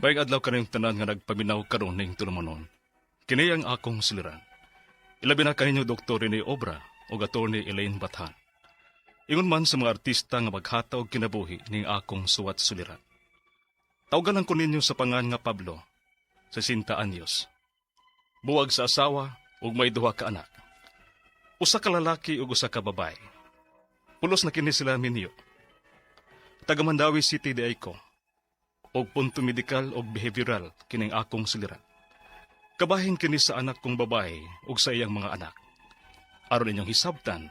Bayang adlaw kanayong tanan nga nagpaminaw karon ning tulumanon. Kini ang akong suliran. Ilabi na kaninyo Dr. Rene Obra o Atty. Elaine Bathan. Ingon man sa mga artista nga maghataw og kinabuhi ning akong suwat suliran. Tawgan lang ko ninyo sa pangan nga Pablo, 60 anyos. Buwag sa asawa ug may duha ka anak. Usa ka lalaki ug usa ka babae. Pulos na kini sila minyo. Taga Mandawi City di ay ko. Og punto medikal og behavioral kining akong suliran. Kabahin kini sa anak kong babae ug sa iyang mga anak. Aron inyong hisabtan,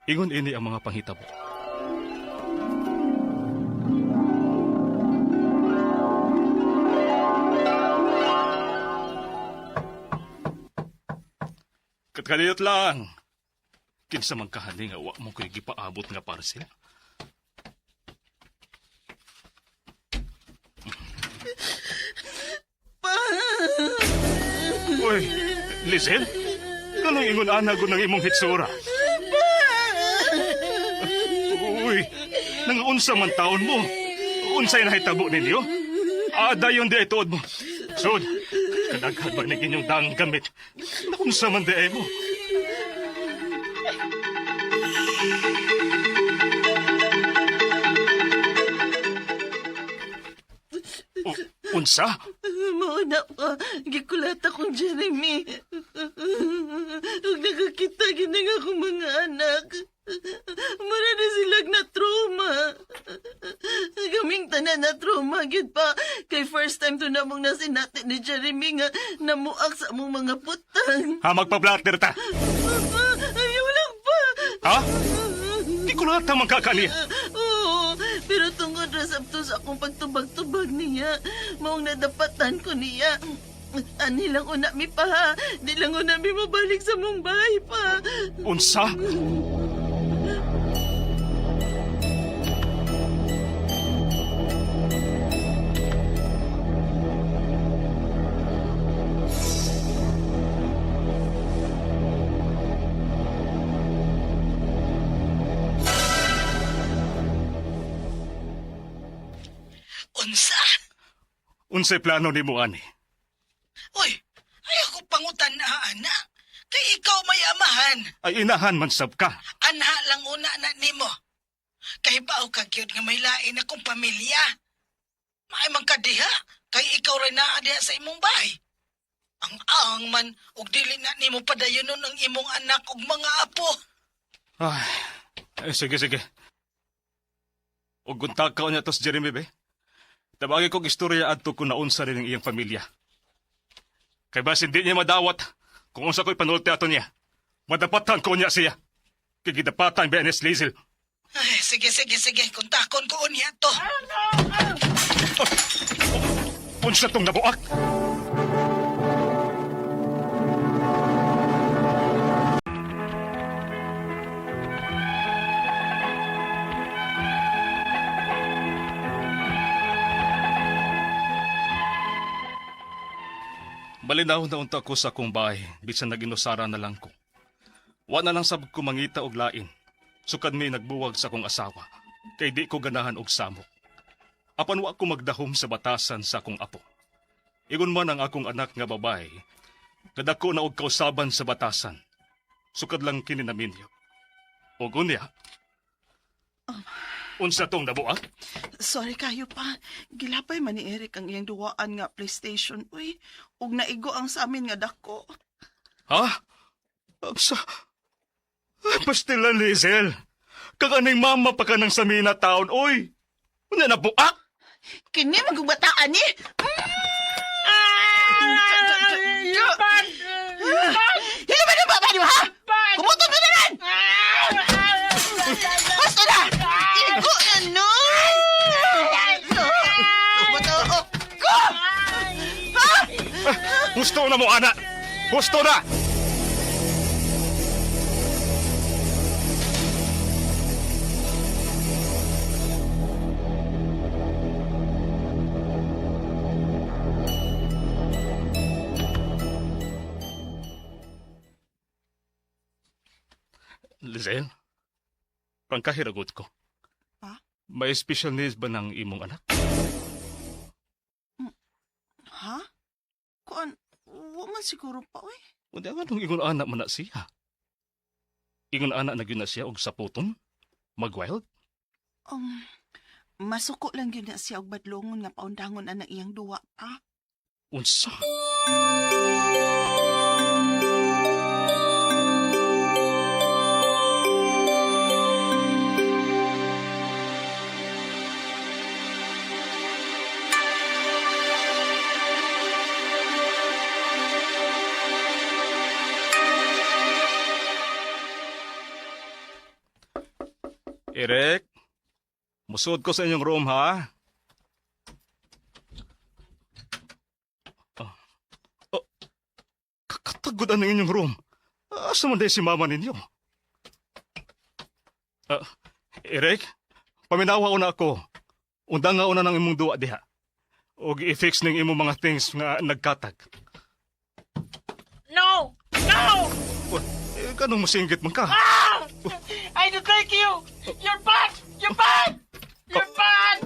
ingon ini ang mga panghitabo. Katkaniyot lang. Kinsa man kahani nga wa mo ko'y gipaabot nga parcel. Uy, Lizel? Kanong ingon ana ko ng imong hitsura? Uy, nangunsa man taon mo? Unsay nahitabo ninyo? Dayon di ay tuod mo. Sud, kadaghan ba ning inyong daang gamit? Nakunsa man di ay mo? Unsa? Mauna pa, gikulat akong Jeremy. Huwag nakakita ginang akong mga anak. Mara na silag na trauma. Kaming tanan na trauma, gid pa. Kay first time to namong nasinati ni Jeremy nga namuak sa among mga putang. Magpa-blatter ta. Ayaw lang pa. Ha? Di ko lahat ang magkakaliya. Oo, pero tungod ra sabto sa akong pagtubag-tubag niya, maong nadapatan ko niya. Ani lang una mi pa ha. Di lang una mi mabalik sa Mumbai pa. Unsa? Unsa? Unsay plano ni mo, ani? Uy, ay ako pangutan na, anak. Kay ikaw may amahan. Ay inahan man sab ka. Anha lang una na nimo. Kay bao ka cute nga may lain akong pamilya. Maay man ka diha, kay ikaw rin naa diha sa imong bahay. Ang man, ug dili na nimo padayonon ang imong anak ug mga apo. Ay, sige. Ug gunta ka niya tos Jeremy, be. Tabagi kong istorya adto kung naunsa rin ang iyang pamilya. Kay bas hindi niya madawat kung unsa ko'y panulte ato niya. Madapatan ko niya siya. Kay gidapatan ba Ines Lizel. Ay, sige. Kuntakon ko niya to. Unsa tong nabuak? Malinaw na unta ko sa akong bahay, bisan naginusara na lang ko. Wa na lang sab ko mangita og lain. Sukad mi nagbuwag sa akong asawa, kay di ko ganahan og samok. Apan wa ko magdahom sa batasan sa akong apo. Ingon man ang akong anak nga babae, kadako na og kausaban sa batasan. Sukad lang kini naminyo. Og unya, unsa tong nabuak? Sorry kayo pa. Gilapay man ni Eric ang iyang duwaan nga PlayStation. Uy, ug naigo ang sa amin nga dako. Ha? Sa... Pastilan, Lizel. Kaganing mama pa ka ng samina taon, oy. Unya nabuak? Kini magbataan ni. Hindi ba na baba niyo, ha? Kumutong ka na rin! Basta na! Igo na, no! Kumutong ko! Ha? Gusto na mo, anak! Gusto na! Lizel, pangkahiragot ko. Ha? May special needs ba ng imong anak? Wa man siguro pa, oy. Unya nga nung ingon anak man na siya. Ingon anak na gyud na siya og saputon, mag-wild. Masuko lang yun na siya og badlongon nga paundangon ang iyang duwa pa. Unsa? Eric, musod ko sa inyong room, ha? Kakatagod ang inyong room. Asa man day si mama ninyo? Eric, paminawa una ako. Undang nga una ng imong duwa diha. Og i-fix ning imong mga things nga nagkatag. No! No! Kanong masinggit man ka? I don't like you! You're bad! You're bad! You're bad!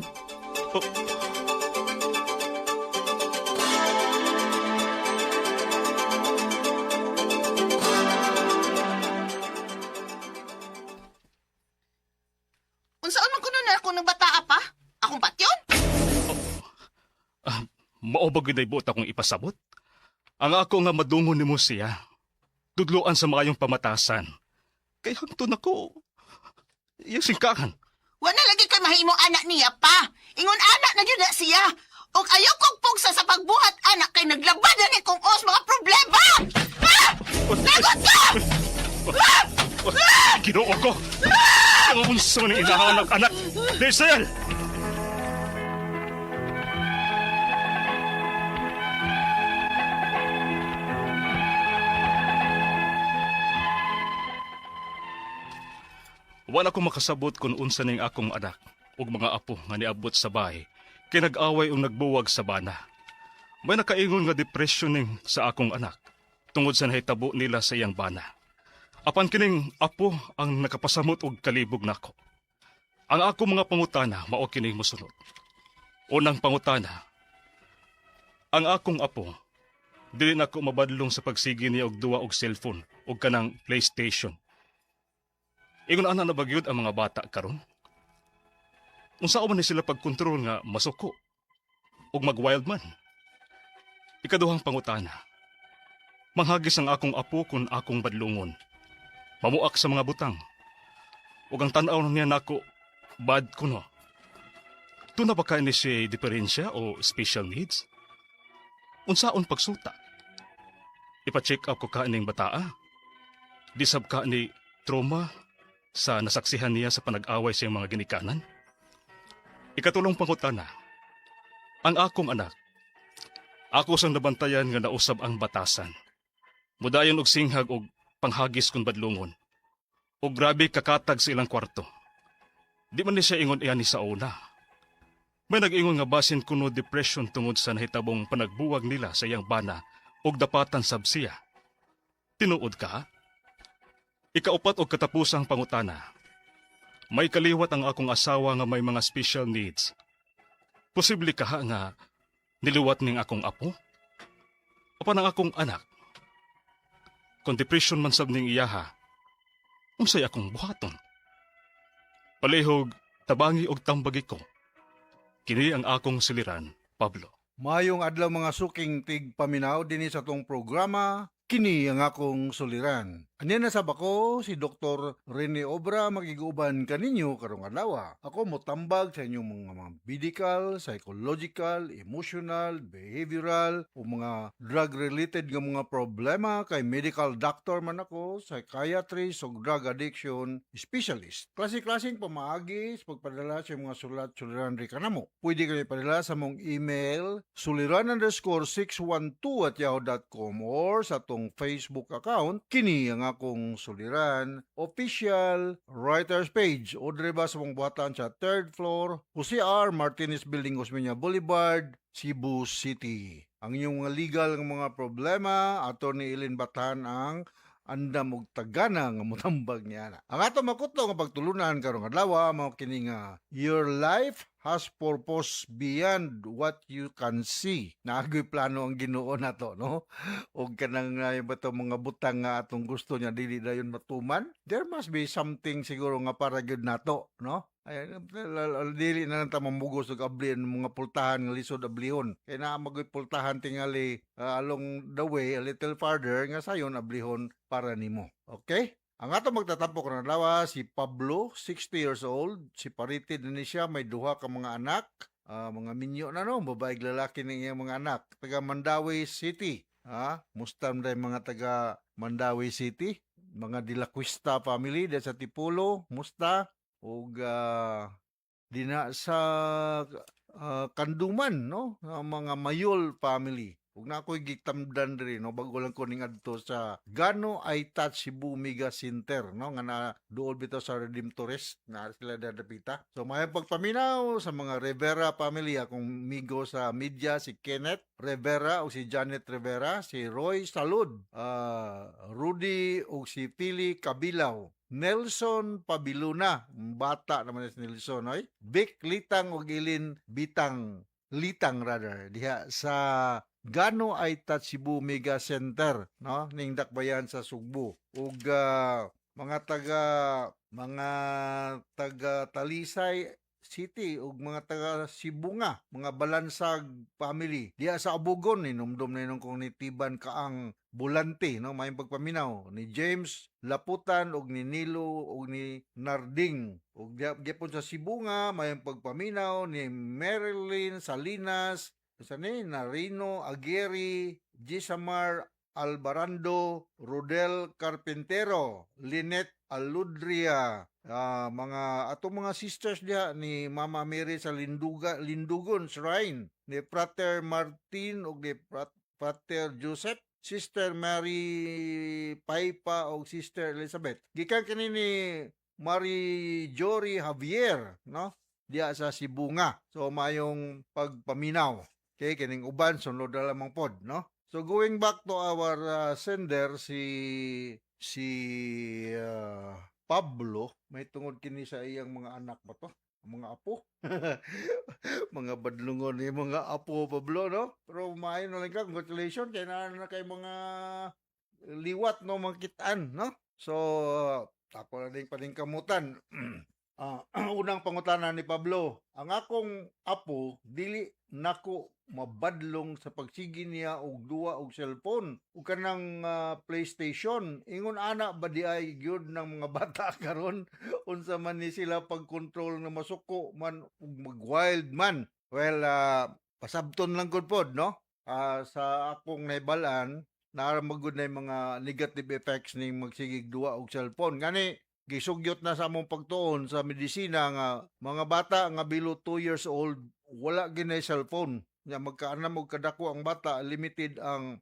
Unsaon man kuno na ako ng bataa pa? Akong patyon? Maobag yun ay buot akong ipasabot. Ang ako nga madungon ni mo siya. Tudluan sa makayong pamatasan. Kaya hangtod ako. Iyang singkahan. Wala lagi kay mahimong anak niya pa. Ingon anak na yun na siya. Og ayaw kong pugsa sa pagbuhat anak kay naglabad na ni kong os mga problema! Ha? Lagot ka! Ginoo ko! Ang unsa man ang inahanap anak! Diesel! Wala ko makasabot kung unsa ning akong anak ug mga apo nga niabot sa bahay kay nag-away o nagbuwag sa bana. May nakaingon nga depression ning sa akong anak tungod sa nahitabo nila sa iyang bana. Apan kining apo ang nakapasamot og kalibog nako. Ang akong mga pangutana mao kining mosunod. Unang pangutana, ang akong apo dili nako mabadlong sa pagsigi niya og duwa og cellphone ug kanang PlayStation. Ingon ana na bagyod ang mga bata karon. Unsa man ni sila pagkontrol nga masuko ug mag-wild man. Ikaduhang pangutana. Manghagis ang akong apo kung akong badlungon. Mamuak sa mga butang. Ug ang tan-aw niya nako bad kuno. Tuna ba kay ni siya diferensya o special needs? Unsaon pagsuta? Ipa-check up ko kaning bataa. Disab ka ni trauma sa nasaksihan niya sa panag-away sa iyang mga ginikanan? Ikatulong pangutana, ang akong anak, ako sang nabantayan nga nausab ang batasan. Mudayon og singhag og panghagis kung badlungon. O grabe kakatag sa ilang kwarto. Di man ni siya ingon iyan ni sa una. May nag-ingon nga basin kuno depression tungod sa nahitabong panagbuwag nila sa iyang bana og dapatan sab siya. Tinuod ka? Ikaupat og katapusang pangutana. May kaliwat ang akong asawa nga may mga special needs. Posible ka nga niliwat ning akong apo? Apan ang akong anak? Kung depression man sab ning iyaha, unsay akong buhaton? Palihog, tabangi og tambagi ko. Kini ang akong siliran, Pablo. Mayong adlaw mga suking tigpaminaw dinhi sa tong programa, kini ang akong suliran. Anya na sab ako si Dr. Rene Obra magiguban kaninyo karong adlaw. Ako motambag sa inyong mga medical, psychological, emotional, behavioral o mga drug related nga mga problema kay medical doctor man ako, psychiatrist o drug addiction specialist. Klase-klaseng pamaagi sa pagpadala sa mga sulat-suliran ri kanamo. Pwede kayo ipadala sa mong email suliran_612@yahoo.com or sa tong Facebook account kini ang akong suliran official writers page o driba sa mong buhatan sa 3rd floor Jose R. Martinez Building, Osmeña Boulevard, Cebu City. Ang inyong mga legal ng mga problema Attorney Ellen Batan ang andam og tagana nga motambag niya. Ang ato makuto nga pagtulunan karong adlaw mao kini nga your life has purpose beyond what you can see. Naagoy plano ang Ginoo nato, no? Og kanang bato mga butang nga atong gusto niya dili dayon matuman. There must be something siguro nga para gyud nato, no? Ay, dili na lang ta mamugos og ablihan mga pultahan nga lisod ablihon. Kay naa magoy pultahan tingali along the way a little farther nga sayon ablihon para nimo. Okay? Ang ato magtatampo karong adlaw si Pablo, 60 years old. Si paritid ni siya, may duha ka mga anak. Mga minyo na no, babae ug lalaki ng iyang mga anak. Taga Mandawi City. Mustam day mga taga Mandawi City. Mga De La Cuesta family dahil sa Tipolo, musta. Ug dina sa Kanduman, no? Mga Mayol family. Ug na ako'y gitamdan diri no bago lang ko ning adto sa Gano ay Touch Cebu Mega Center no nga na duol bitaw sa Redemptorist na sila dadapita. So may pagpaminaw sa mga Rivera family akong migo sa media si Kenneth Rivera o si Janet Rivera, si Roy Salud, Rudy o si Pili Kabilaw, Nelson Pabiluna, bata naman si Nelson, oy. Vic Litang o Gilin Litang rather diha sa Gano ay Touch Cebu Mega Center no ning dakbayan sa Sugbo ug mga taga Talisay City ug mga taga Sibunga, mga Balansag family diha sa Abugon hinumdum na kung nitiban kaang Bulante no may pagpaminaw ni James Laputan ug ni Nilo ug ni Narding ug gyapon sa Sibunga may pagpaminaw ni Marilyn Salinas ni Narino Aguirre, Gisamar Albarando, Rodel Carpintero, Lynette Aludria, mga atong mga sisters diha ni Mama Mary sa Lindugon Shrine, ni Frater Martin ug ni Frater Joseph, Sister Mary Paipa ug Sister Elizabeth. Gikan kini ni Mary Jory Javier, no? Diha sa Sibunga. So mayong pagpaminaw. Okay, kining uban sunod na lamang pod, no? So going back to our sender si Pablo, may tungod kini sa iyang mga anak ba to? Mga apo. Mga badlungon ni mga apo Pablo, no? Pero maayo na lang ka, congratulations kay na kay mga liwat no mangkitaan, no? So ako na din paningkamutan. Unang pangutanan ni Pablo, ang akong apo dili nako mabadlong sa pagsigi niya og duwa og cellphone ug kanang PlayStation. Ingon ana ba di ay gyud ng mga bata karon unsa man ni sila pagkontrol na masuko man ug mag-wild man. Well, pasabton lang gud pod no. Sa akong nahibalaan naramagod na yung mga negative effects ning magsigig duwa og cellphone. Gani gisugyot na sa among pagtuon sa medisina nga mga bata nga below 2 years old wala ginay cellphone. Nya magkaanam og kadako ang bata, limited ang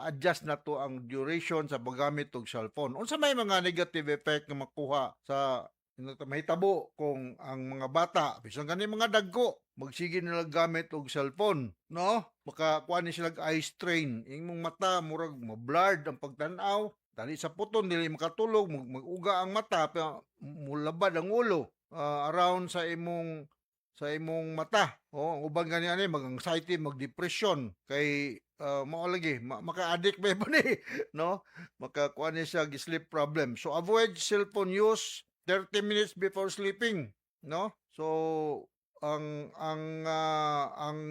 adjust na to ang duration sa paggamit og cellphone. Unsa may mga negative effect nga makuha sa mahitabo kung ang mga bata bisan kani mga dagko magsige nila gamit og cellphone, no? Makakuha ni sila eye strain, imong mata murag ma-blurred ang pagtan-aw. Dali sa puton dili makatulog, mag-uga ang mata, mulabad ang ulo around sa imong mata. Ang ubang ganyan mag-anxiety, mag-depression kay mao lagi maka-addict ba ba ni, no? Makakuha ni siya sleep problem. So avoid cellphone use 30 minutes before sleeping, no? So ang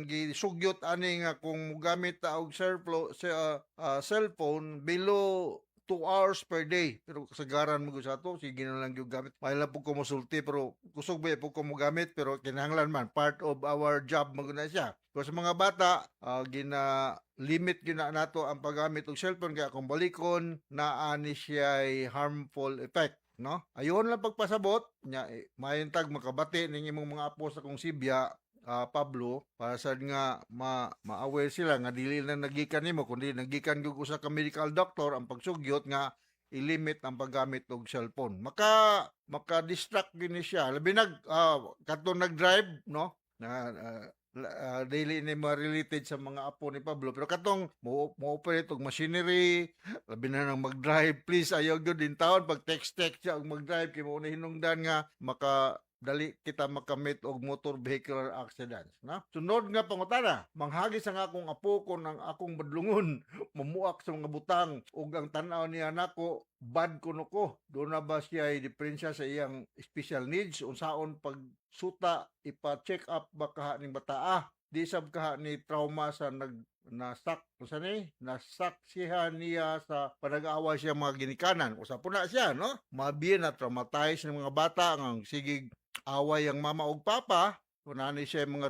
gisugyot ani nga kung mogamit ta og cellphone below 2 hours per day. Pero kasagaran mo sa to, sige na lang yung gamit. Mahal po ko musulti, pero kusog ba po ko mo gamit, pero kinahanglan man. Part of our job maguna siya. Pero sa mga bata, limit gina nato ang paggamit ng cellphone, kaya kung balikon, naani siya ay harmful effect. No? Ayon lang pagpasabot, mayon tag makabati ng imong mga apo sa kong Sibya, Pablo, para sad nga ma-aware sila nga dili na nagikan nimo kundi nagikan gyud usa ka medical doctor ang pagsugyot nga i-limit ang paggamit og cellphone. Maka-distract gini siya. Labi katong nag-drive, no? Daily ni related sa mga apo ni Pablo, pero katong mo-operate og machinery, labi na nang mag-drive, please ayaw gyud din taon pag text siya og mag-drive kay mo hinungdan nga dali kita makamit og motor vehicular accidents, na? Sunod nga pangutana, manghagis ang akong apo ko ng akong badlungon, mamuak sa mga butang ug ang tan-aw niya nako bad kuno ko. Doon na ba siya ay diferensya sa iyang special needs? Unsaon pag suta ipa-check up ba kaha ning bata? Di sab kaha ni trauma sa nasaksihan niya sa panag-aaway siya mga ginikanan. Usa po na siya, no? Mabiya na traumatized ng mga bata ang sigig away ang mama ug papa. Kunani siya mga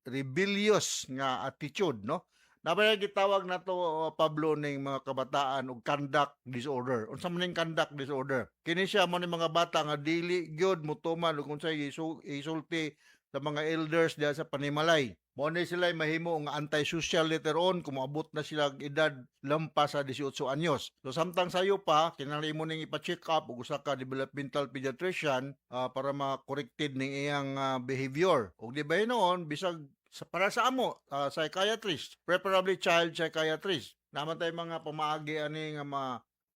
rebellious nga attitude, no? Nabaya gitawag na to Pablo ning mga kabataan og conduct disorder. Unsa man ning conduct disorder? Kini siya mo ning mga bata nga dili gyud motuman ug unsay isulti sa mga elders diha sa panimalay. Mo ni sila mahimo nga antisocial later on kung moabot na sila og edad lampas sa 18 anyos. So samtang sayo pa kinahanglan mo ning ipa-check up og usa ka developmental pediatrician para ma-corrected ning iyang behavior. Og di ba noon bisag para sa amo, psychiatrist, preferably child psychiatrist. Naman tayo mga pamaagi ani nga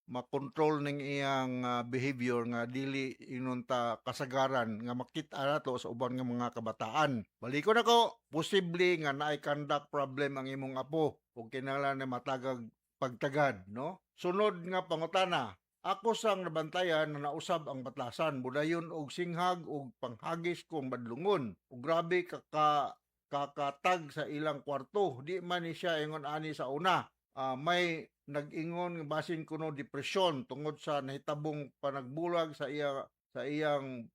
ma-control ning iyang behavior nga dili inunta kasagaran nga makita nato sa uban nga mga kabataan. Balikon ako, posible nga naay conduct problem ang imong apo ug kinahanglan na matagag pagtagad, no? Sunod nga pangutana, ako sang nabantayan na nausab ang batlasan, budayon og singhag og panghagis kong badlungon. Ug grabe kakatag sa ilang kwarto. Di man ni siya ingon ani sa una. May nag-ingon basin kuno depresyon tungod sa nahitabong panagbulag sa iyang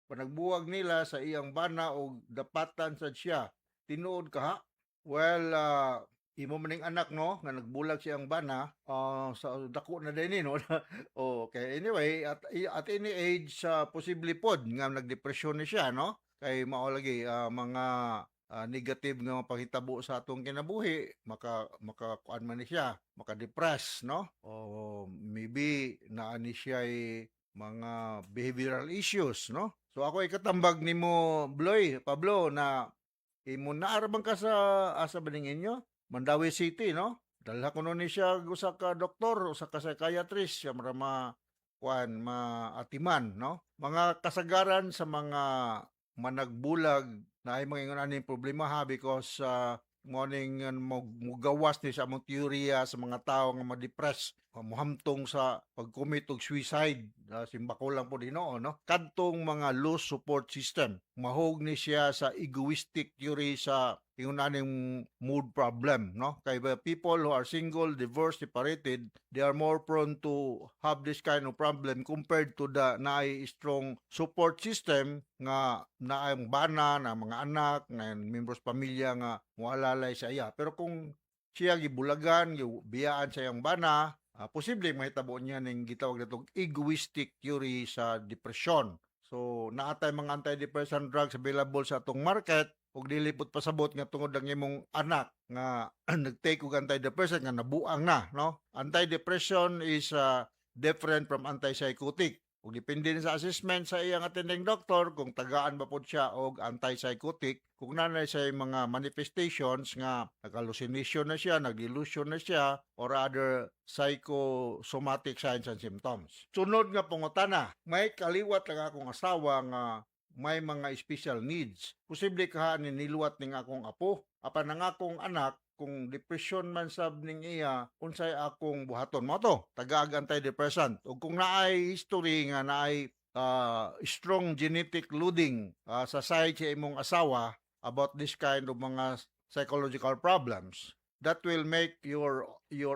panagbuwag nila sa iyang bana o dapatan sad siya. Tinuod ka ha? Well, imo maning anak no nga nagbulag siyang bana sa dako na din no. Okay, anyway, at any age posible pod nga nagdepresyon ni siya no. Kay mao lagi mga negative nga panghitabo sa atong kinabuhi makakuan man ni siya, maka-depress no, o maybe naani siya mga behavioral issues no. So ako ikatambag nimo Pablo na imo naarabang ka sa asa baning inyo Mandawi City no. Dalha kuno ni siya usa ka doktor, usa ka psychiatrist siya para maatiman no. Mga kasagaran sa mga managbulag na ay mga aning problema ha because morning mugawas ni sa among teorya sa mga tao nga ma-depress muhamtong sa pag-commit og suicide simbako lang po dinoo no kadtong mga low support system mahog ni siya sa egoistic theory sa aning mood problem no kay people who are single, divorced, separated, they are more prone to have this kind of problem compared to the naay strong support system nga naayong bana na mga anak na members pamilya nga moalalay sa iya. Pero kung siya gibulagan gibiyaan sa iyang bana posible mahitabo niya ning gitawag natong egoistic theory sa depression. So naatay mga antidepressant drugs available sa atong market ug dilipot pasabot nga tungod ang imong anak nga nagtake og antidepressant nga nabuang na no. Antidepressant is different from antipsychotic ug depende sa assessment sa iyang attending doctor kung tagaan ba pod siya og antipsychotic kung nanay siya mga manifestations nga nag-hallucination na siya, nag-delusion na siya or other psychosomatic signs and symptoms. Sunod nga pangutana, may kaliwat lang akong asawa nga may mga special needs. Posible ka ni niluwat ning akong apo. Apan ang akong anak, kung depression man sab ning iya, unsay akong buhaton mo to? Tagaag antidepressant. O kung naay history nga naay strong genetic loading sa side sa imong asawa about this kind of mga psychological problems, that will make your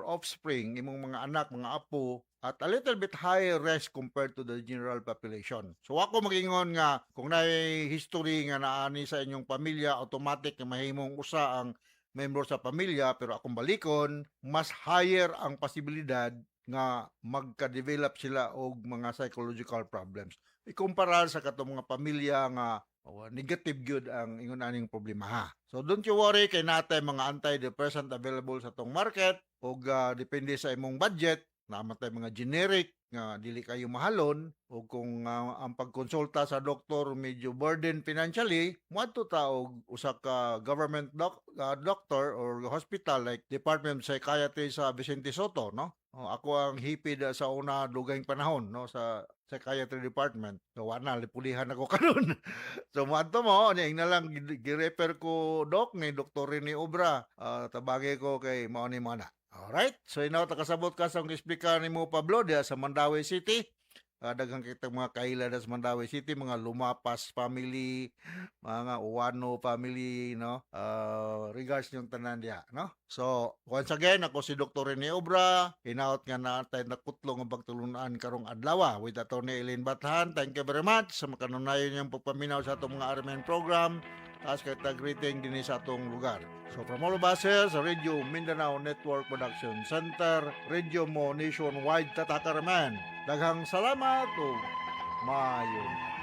offspring, imong mga anak, mga apo, at a little bit higher risk compared to the general population. So ako magingon nga kung naay history nga naani sa inyong pamilya, automatic na mahimong usa ang member sa pamilya, pero akong balikon, mas higher ang posibilidad nga magka-develop sila og mga psychological problems. Ikumpara sa katong mga pamilya nga negative gyud ang ingon aning problema ha. So don't you worry kay natay mga antidepressant available sa tong market og depende sa imong budget. naman tayo mga generic nga dili kayo mahalon o kung ang pagkonsulta sa doktor medyo burden financially, moadto ta og usa ka government doctor or hospital like Department of Psychiatry sa Vicente Soto, no? Ako ang hipid sa una dugayng panahon, no, sa Psychiatry Department. So wala lipulihan ako karon. So moadto mo ning na lang gi-refer ko doc ni Dr. Rene Obra. Tabagay ko kay mao ni mana. Alright, so inaw takasabot ka sa explica ni mo Pablo diya sa Mandawi City. Daghang kita mga kaila sa Mandawi City, mga Lumapas family, mga Uwano family, no? Regards yung tanan diya, no? So, once again, ako si Dr. Rene Obra. Hinaot nga natin nakutlong ang pagtulunan karong adlaw with Atty. Elaine Bathan. Thank you very much sa makanunayon niyang pagpaminaw sa atong mga RMN program. Taas kay greeting din sa atong lugar. So from all of us here sa Radio Mindanao Network Production Center, Radio Mo Nationwide Tatakaraman. Daghang salamat o maayo.